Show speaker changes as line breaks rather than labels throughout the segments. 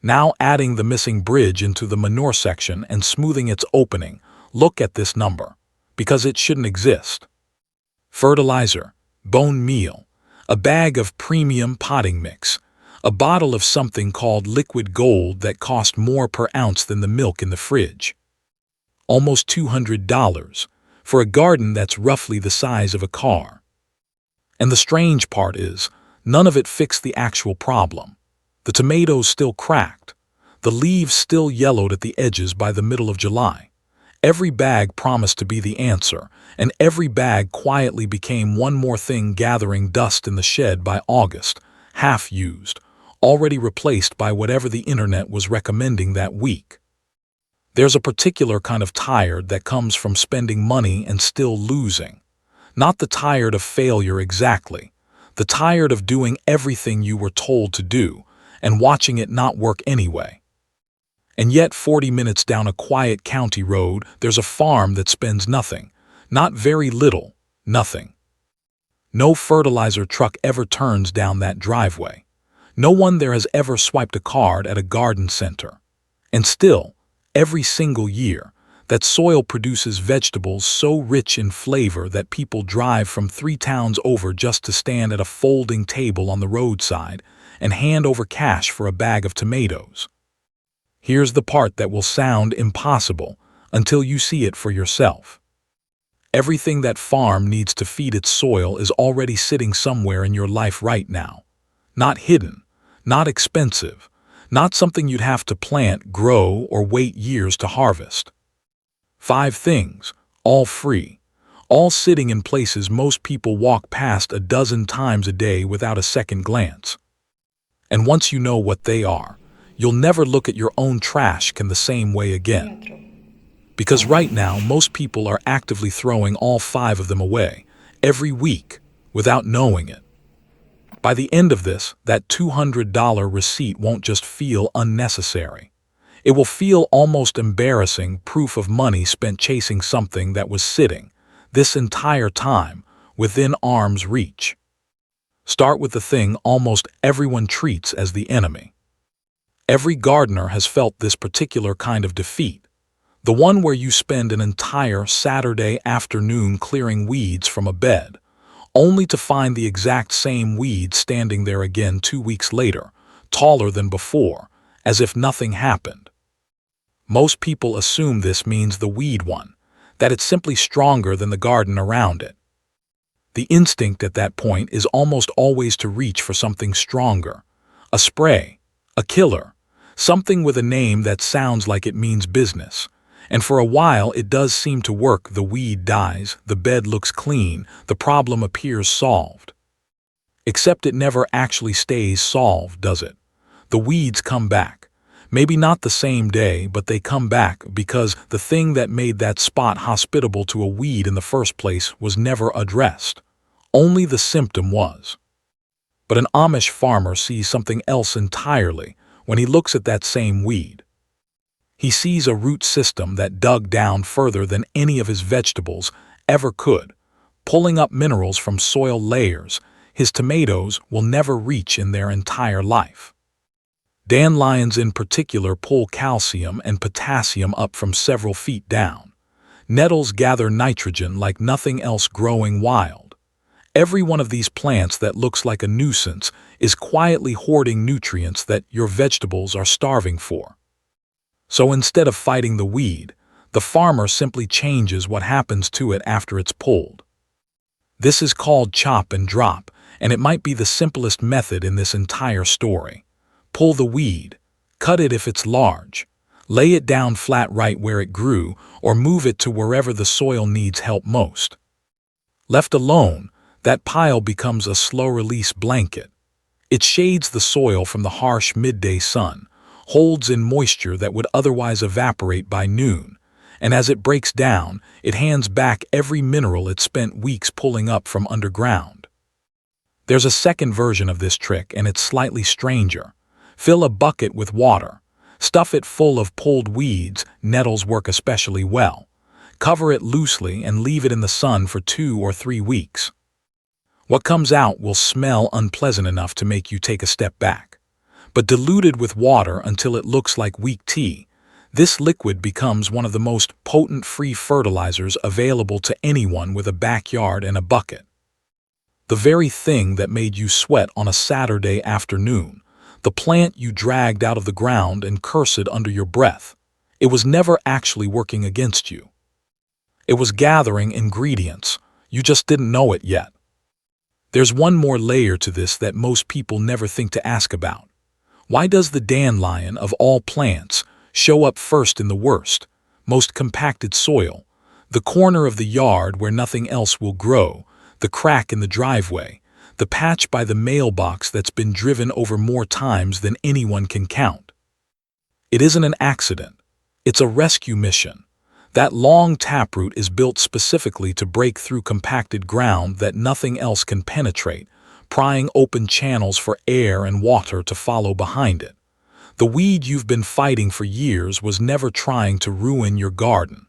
Now adding the missing bridge into the manure section and smoothing its opening, look at this number, because it shouldn't exist. Fertilizer, bone meal, a bag of premium potting mix, a bottle of something called liquid gold that cost more per ounce than the milk in the fridge. Almost $200 for a garden that's roughly the size of a car. And the strange part is, none of it fixed the actual problem. The tomatoes still cracked. The leaves still yellowed at the edges by the middle of July. Every bag promised to be the answer, and every bag quietly became one more thing gathering dust in the shed by August, half used, already replaced by whatever the internet was recommending that week. There's a particular kind of tired that comes from spending money and still losing. Not the tired of failure exactly, the tired of doing everything you were told to do and watching it not work anyway. And yet 40 minutes down a quiet county road, there's a farm that spends nothing, not very little, nothing. No fertilizer truck ever turns down that driveway. No one there has ever swiped a card at a garden center. And still, every single year, that soil produces vegetables so rich in flavor that people drive from 3 towns over just to stand at a folding table on the roadside and hand over cash for a bag of tomatoes. Here's the part that will sound impossible until you see it for yourself. Everything that farm needs to feed its soil is already sitting somewhere in your life right now. Not hidden, not expensive, not something you'd have to plant, grow, or wait years to harvest. 5 things, all free, all sitting in places most people walk past a dozen times a day without a second glance. And once you know what they are, you'll never look at your own trash can the same way again. Because right now, most people are actively throwing all 5 of them away, every week, without knowing it. By the end of this, that $200 receipt won't just feel unnecessary. It will feel almost embarrassing proof of money spent chasing something that was sitting, this entire time, within arm's reach. Start with the thing almost everyone treats as the enemy. Every gardener has felt this particular kind of defeat, the one where you spend an entire Saturday afternoon clearing weeds from a bed, only to find the exact same weed standing there again 2 weeks later, taller than before, as if nothing happened. Most people assume this means the weed won, that it's simply stronger than the garden around it. The instinct at that point is almost always to reach for something stronger, a spray, a killer, something with a name that sounds like it means business. And for a while it does seem to work. The weed dies, the bed looks clean, the problem appears solved. Except it never actually stays solved, does it? The weeds come back. Maybe not the same day, but they come back because the thing that made that spot hospitable to a weed in the first place was never addressed. Only the symptom was. But an Amish farmer sees something else entirely when he looks at that same weed. He sees a root system that dug down further than any of his vegetables ever could, pulling up minerals from soil layers his tomatoes will never reach in their entire life. Dandelions in particular pull calcium and potassium up from several feet down. Nettles gather nitrogen like nothing else growing wild. Every one of these plants that looks like a nuisance is quietly hoarding nutrients that your vegetables are starving for. So instead of fighting the weed, the farmer simply changes what happens to it after it's pulled. This is called chop and drop, and it might be the simplest method in this entire story. Pull the weed, cut it if it's large, lay it down flat right where it grew, or move it to wherever the soil needs help most. Left alone, that pile becomes a slow-release blanket. It shades the soil from the harsh midday sun, holds in moisture that would otherwise evaporate by noon, and as it breaks down, it hands back every mineral it spent weeks pulling up from underground. There's a second version of this trick, and it's slightly stranger. Fill a bucket with water. Stuff it full of pulled weeds, nettles work especially well. Cover it loosely and leave it in the sun for 2 or 3 weeks. What comes out will smell unpleasant enough to make you take a step back. But diluted with water until it looks like weak tea, this liquid becomes one of the most potent free fertilizers available to anyone with a backyard and a bucket. The very thing that made you sweat on a Saturday afternoon, the plant you dragged out of the ground and cursed under your breath, it was never actually working against you. It was gathering ingredients, you just didn't know it yet. There's one more layer to this that most people never think to ask about. Why does the dandelion of all plants show up first in the worst, most compacted soil, the corner of the yard where nothing else will grow, the crack in the driveway, the patch by the mailbox that's been driven over more times than anyone can count? It isn't an accident. It's a rescue mission. That long taproot is built specifically to break through compacted ground that nothing else can penetrate, prying open channels for air and water to follow behind it. The weed you've been fighting for years was never trying to ruin your garden.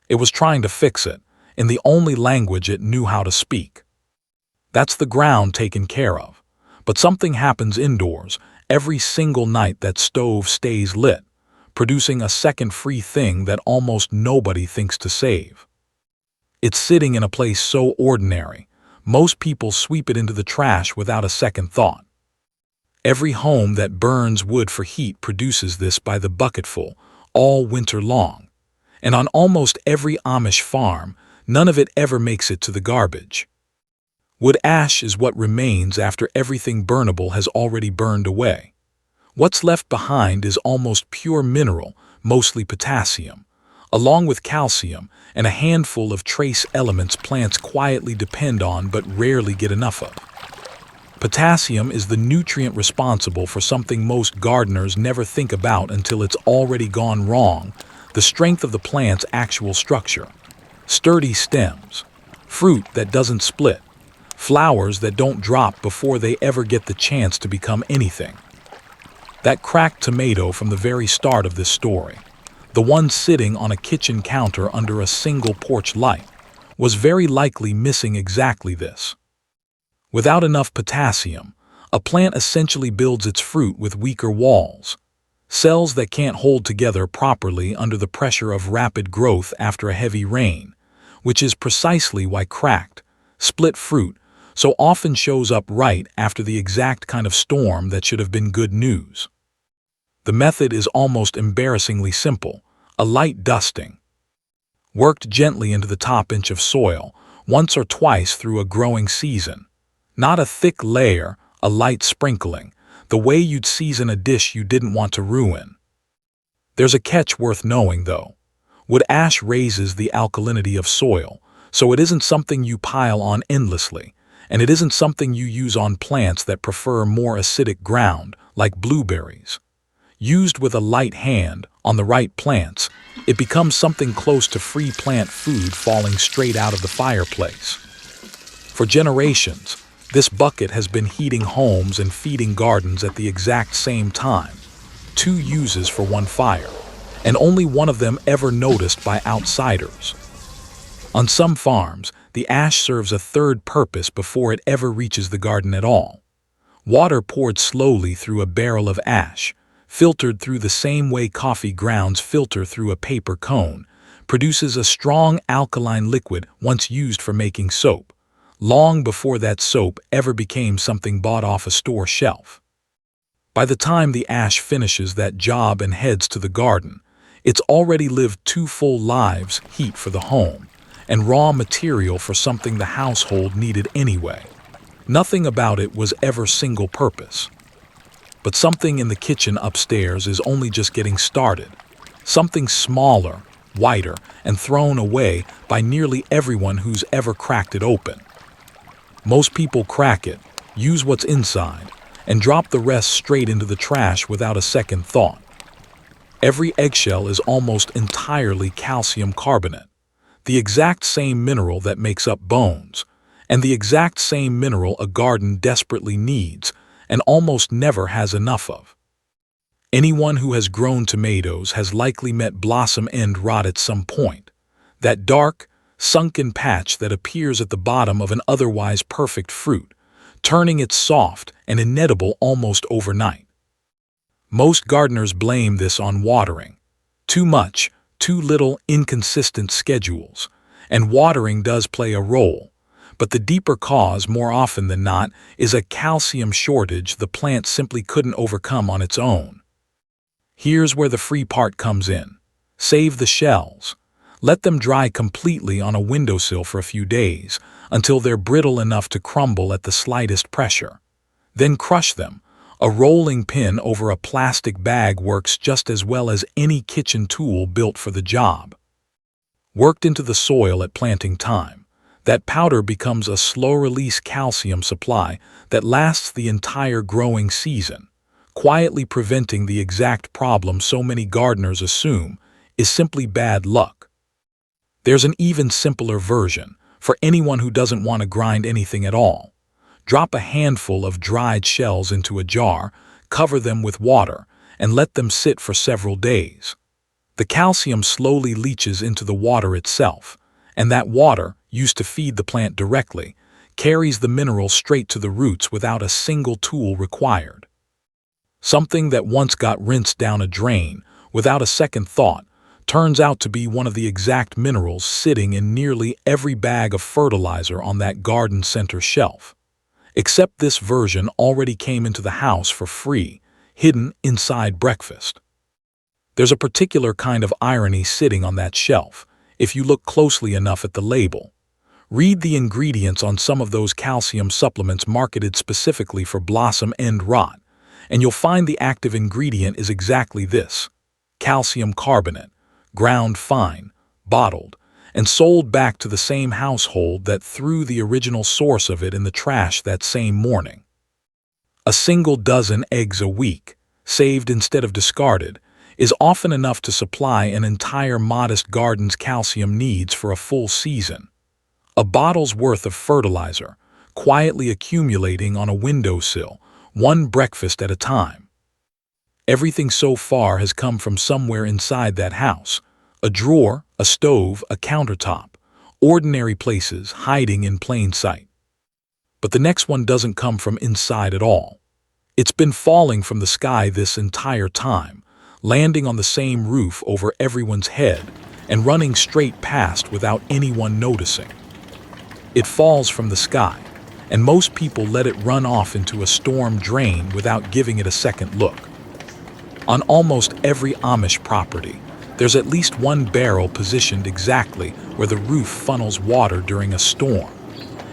It was trying to fix it, in the only language it knew how to speak. That's the ground taken care of. But something happens indoors every single night that stove stays lit, producing a second free thing that almost nobody thinks to save. It's sitting in a place so ordinary, most people sweep it into the trash without a second thought. Every home that burns wood for heat produces this by the bucketful, all winter long. And on almost every Amish farm, none of it ever makes it to the garbage. Wood ash is what remains after everything burnable has already burned away. What's left behind is almost pure mineral, mostly potassium, along with calcium and a handful of trace elements plants quietly depend on but rarely get enough of. Potassium is the nutrient responsible for something most gardeners never think about until it's already gone wrong: the strength of the plant's actual structure. Sturdy stems, fruit that doesn't split, flowers that don't drop before they ever get the chance to become anything. That cracked tomato from the very start of this story, the one sitting on a kitchen counter under a single porch light, was very likely missing exactly this. Without enough potassium, a plant essentially builds its fruit with weaker walls, cells that can't hold together properly under the pressure of rapid growth after a heavy rain, which is precisely why cracked, split fruit so often shows up right after the exact kind of storm that should have been good news. The method is almost embarrassingly simple: a light dusting. Worked gently into the top inch of soil, once or twice through a growing season. Not a thick layer, a light sprinkling, the way you'd season a dish you didn't want to ruin. There's a catch worth knowing, though. Wood ash raises the alkalinity of soil, so it isn't something you pile on endlessly, and it isn't something you use on plants that prefer more acidic ground, like blueberries. Used with a light hand, on the right plants, it becomes something close to free plant food falling straight out of the fireplace. For generations, this bucket has been heating homes and feeding gardens at the exact same time. 2 uses for 1 fire, and only one of them ever noticed by outsiders. On some farms, the ash serves a third purpose before it ever reaches the garden at all. Water poured slowly through a barrel of ash, filtered through the same way coffee grounds filter through a paper cone, produces a strong alkaline liquid once used for making soap, long before that soap ever became something bought off a store shelf. By the time the ash finishes that job and heads to the garden, it's already lived 2 full lives: heat for the home, and raw material for something the household needed anyway. Nothing about it was ever single purpose. But something in the kitchen upstairs is only just getting started. Something smaller, whiter, and thrown away by nearly everyone who's ever cracked it open. Most people crack it, use what's inside, and drop the rest straight into the trash without a second thought. Every eggshell is almost entirely calcium carbonate, the exact same mineral that makes up bones, and the exact same mineral a garden desperately needs and almost never has enough of. Anyone who has grown tomatoes has likely met blossom end rot at some point, that dark, sunken patch that appears at the bottom of an otherwise perfect fruit, turning it soft and inedible almost overnight. Most gardeners blame this on watering. Too much, too little, inconsistent schedules. And watering does play a role. But the deeper cause, more often than not, is a calcium shortage the plant simply couldn't overcome on its own. Here's where the free part comes in. Save the shells. Let them dry completely on a windowsill for a few days, until they're brittle enough to crumble at the slightest pressure. Then crush them. A rolling pin over a plastic bag works just as well as any kitchen tool built for the job. Worked into the soil at planting time, that powder becomes a slow-release calcium supply that lasts the entire growing season, quietly preventing the exact problem so many gardeners assume is simply bad luck. There's an even simpler version for anyone who doesn't want to grind anything at all. Drop a handful of dried shells into a jar, cover them with water, and let them sit for several days. The calcium slowly leaches into the water itself, and that water, used to feed the plant directly, carries the mineral straight to the roots without a single tool required. Something that once got rinsed down a drain, without a second thought, turns out to be one of the exact minerals sitting in nearly every bag of fertilizer on that garden center shelf. Except this version already came into the house for free, hidden inside breakfast. There's a particular kind of irony sitting on that shelf, if you look closely enough at the label. Read the ingredients on some of those calcium supplements marketed specifically for blossom end rot, and you'll find the active ingredient is exactly this: calcium carbonate, ground fine, bottled, and sold back to the same household that threw the original source of it in the trash that same morning. A single dozen eggs a week, saved instead of discarded, is often enough to supply an entire modest garden's calcium needs for a full season. A bottle's worth of fertilizer, quietly accumulating on a windowsill, one breakfast at a time. Everything so far has come from somewhere inside that house: a drawer, a stove, a countertop, ordinary places hiding in plain sight. But the next one doesn't come from inside at all. It's been falling from the sky this entire time, landing on the same roof over everyone's head and running straight past without anyone noticing. It falls from the sky, and most people let it run off into a storm drain without giving it a second look. On almost every Amish property, there's at least one barrel positioned exactly where the roof funnels water during a storm.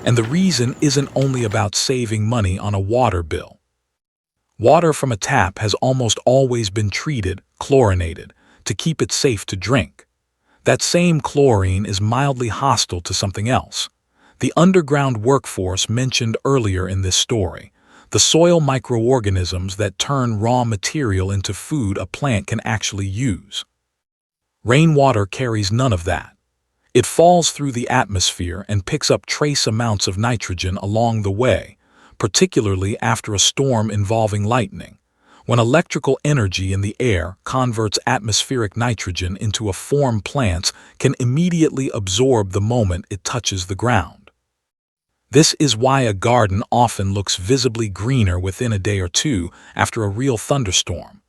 And the reason isn't only about saving money on a water bill. Water from a tap has almost always been treated, chlorinated, to keep it safe to drink. That same chlorine is mildly hostile to something else: the underground workforce mentioned earlier in this story, the soil microorganisms that turn raw material into food a plant can actually use. Rainwater carries none of that. It falls through the atmosphere and picks up trace amounts of nitrogen along the way, particularly after a storm involving lightning, when electrical energy in the air converts atmospheric nitrogen into a form plants can immediately absorb the moment it touches the ground. This is why a garden often looks visibly greener within a day or two after a real thunderstorm,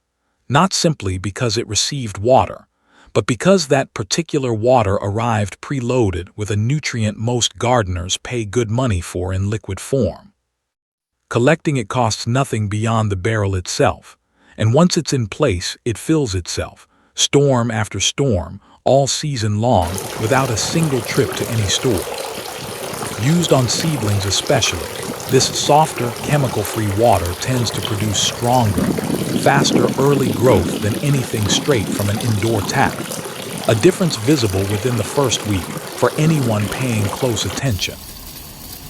not simply because it received water, but because that particular water arrived preloaded with a nutrient most gardeners pay good money for in liquid form. Collecting it costs nothing beyond the barrel itself, and once it's in place, it fills itself, storm after storm, all season long, without a single trip to any store. Used on seedlings especially, this softer, chemical-free water tends to produce stronger, faster early growth than anything straight from an indoor tap, a difference visible within the first week for anyone paying close attention.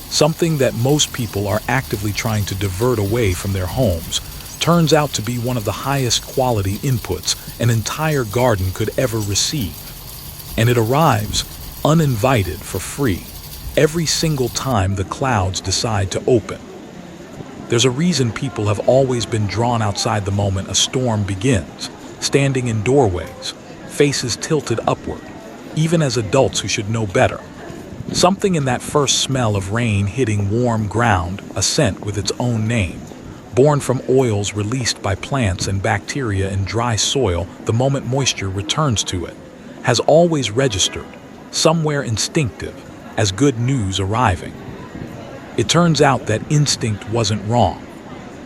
Something that most people are actively trying to divert away from their homes turns out to be one of the highest quality inputs an entire garden could ever receive. And it arrives, uninvited, for free, every single time the clouds decide to open. There's a reason people have always been drawn outside the moment a storm begins, standing in doorways, faces tilted upward, even as adults who should know better. Something in that first smell of rain hitting warm ground, a scent with its own name, born from oils released by plants and bacteria in dry soil the moment moisture returns to it, has always registered, somewhere instinctive, as good news arriving. It turns out that instinct wasn't wrong.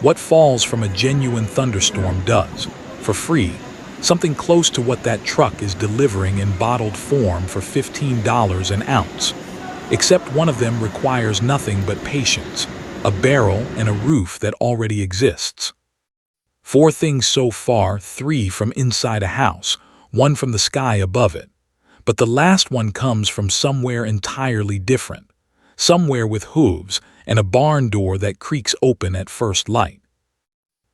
What falls from a genuine thunderstorm does, for free, something close to what that truck is delivering in bottled form for $15 an ounce. Except one of them requires nothing but patience, a barrel and a roof that already exists. 4 things so far, 3 from inside a house, 1 from the sky above it. But the last one comes from somewhere entirely different, somewhere with hooves and a barn door that creaks open at first light.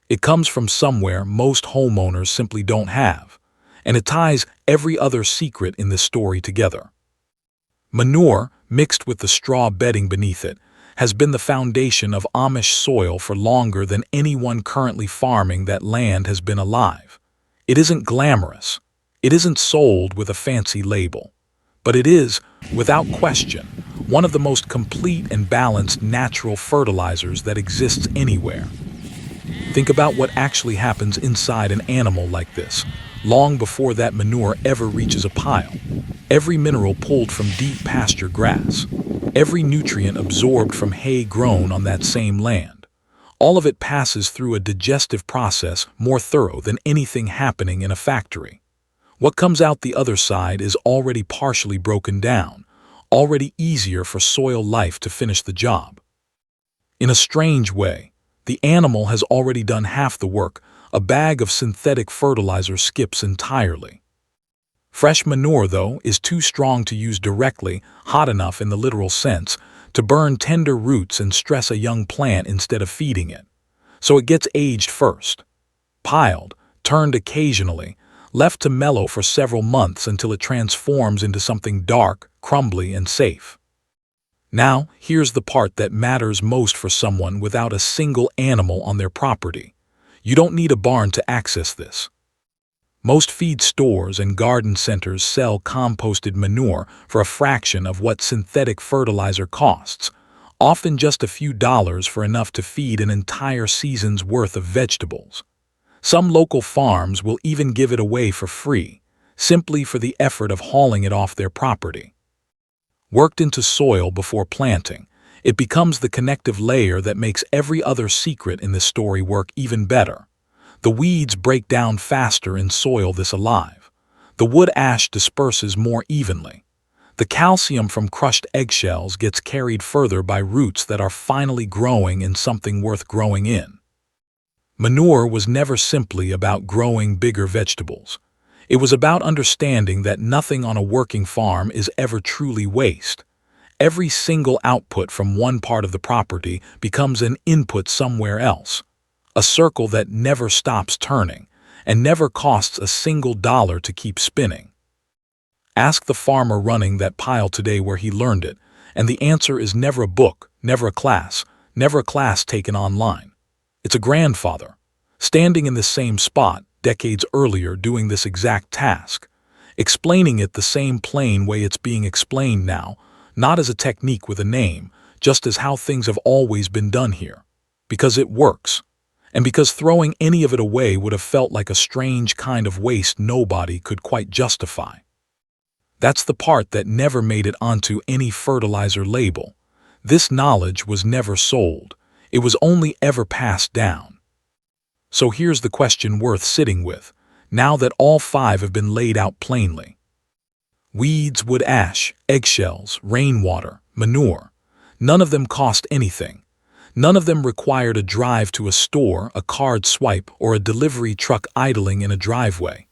It comes from somewhere most homeowners simply don't have, and it ties every other secret in this story together. Manure, mixed with the straw bedding beneath it, has been the foundation of Amish soil for longer than anyone currently farming that land has been alive. It isn't glamorous. It isn't sold with a fancy label. But it is, without question, one of the most complete and balanced natural fertilizers that exists anywhere. Think about what actually happens inside an animal like this, long before that manure ever reaches a pile. Every mineral pulled from deep pasture grass. Every nutrient absorbed from hay grown on that same land. All of it passes through a digestive process more thorough than anything happening in a factory. What comes out the other side is already partially broken down, already easier for soil life to finish the job. In a strange way, the animal has already done half the work. A bag of synthetic fertilizer skips entirely. Fresh manure, though, is too strong to use directly, hot enough in the literal sense, to burn tender roots and stress a young plant instead of feeding it. So it gets aged first, piled, turned occasionally, left to mellow for several months until it transforms into something dark, crumbly, and safe. Now, here's the part that matters most for someone without a single animal on their property. You don't need a barn to access this. Most feed stores and garden centers sell composted manure for a fraction of what synthetic fertilizer costs, often just a few dollars for enough to feed an entire season's worth of vegetables. Some local farms will even give it away for free, simply for the effort of hauling it off their property. Worked into soil before planting, it becomes the connective layer that makes every other secret in this story work even better. The weeds break down faster in soil this alive. The wood ash disperses more evenly. The calcium from crushed eggshells gets carried further by roots that are finally growing in something worth growing in. Manure was never simply about growing bigger vegetables. It was about understanding that nothing on a working farm is ever truly waste. Every single output from one part of the property becomes an input somewhere else, a circle that never stops turning and never costs a single dollar to keep spinning. Ask the farmer running that pile today where he learned it, and the answer is never a book, never a class taken online. It's a grandfather, standing in the same spot decades earlier doing this exact task, explaining it the same plain way it's being explained now, not as a technique with a name, just as how things have always been done here. Because it works. And because throwing any of it away would have felt like a strange kind of waste nobody could quite justify. That's the part that never made it onto any fertilizer label. This knowledge was never sold. It was only ever passed down. So here's the question worth sitting with, now that all 5 have been laid out plainly. Weeds, wood ash, eggshells, rainwater, manure. None of them cost anything. None of them required a drive to a store, a card swipe, or a delivery truck idling in a driveway.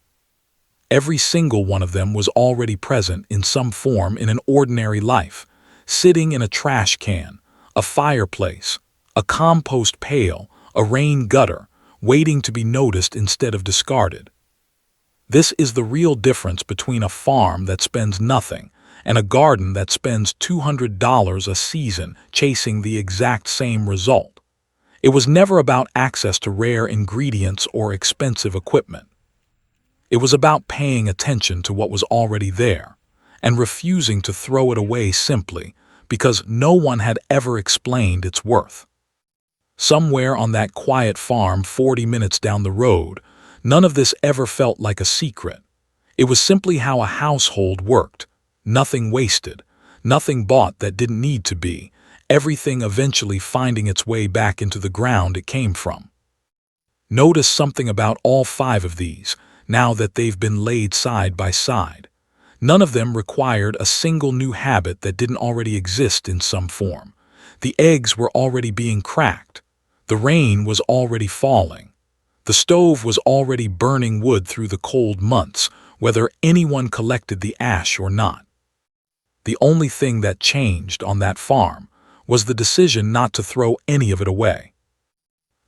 Every single one of them was already present in some form in an ordinary life, sitting in a trash can, a fireplace, a compost pail, a rain gutter, waiting to be noticed instead of discarded. This is the real difference between a farm that spends nothing and a garden that spends $200 a season chasing the exact same result. It was never about access to rare ingredients or expensive equipment. It was about paying attention to what was already there and refusing to throw it away simply because no one had ever explained its worth. somewhere on that quiet farm 40 minutes down the road. None of this ever felt like a secret. It was simply how a household worked. Nothing wasted, nothing bought that didn't need to be, everything eventually finding its way back into the ground it came from. Notice something about all 5 of these, now that they've been laid side by side. None of them required a single new habit that didn't already exist in some form. The eggs were already being cracked. The rain was already falling. The stove was already burning wood through the cold months, whether anyone collected the ash or not. The only thing that changed on that farm was the decision not to throw any of it away.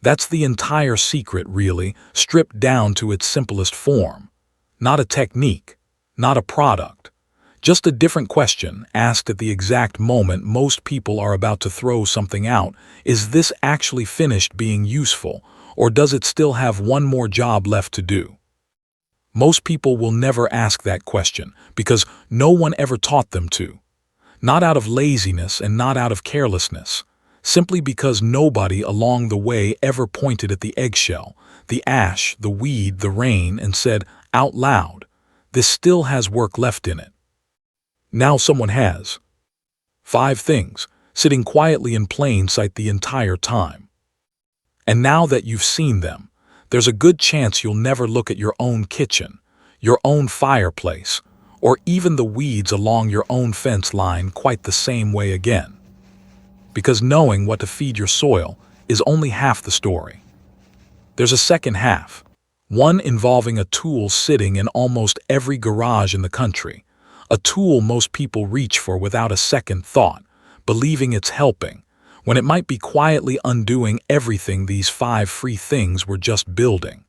That's the entire secret, really, stripped down to its simplest form. Not a technique, not a product, just a different question asked at the exact moment most people are about to throw something out. Is this actually finished being useful, or does it still have one more job left to do? Most people will never ask that question because no one ever taught them to. Not out of laziness and not out of carelessness, simply because nobody along the way ever pointed at the eggshell, the ash, the weed, the rain, and said out loud, "This still has work left in it." Now someone has. 5 things, sitting quietly in plain sight the entire time. And now that you've seen them, there's a good chance you'll never look at your own kitchen, your own fireplace, or even the weeds along your own fence line quite the same way again. Because knowing what to feed your soil is only half the story. There's a second half, one involving a tool sitting in almost every garage in the country, a tool most people reach for without a second thought, believing it's helping, when it might be quietly undoing everything these 5 free things were just building.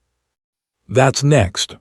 That's next.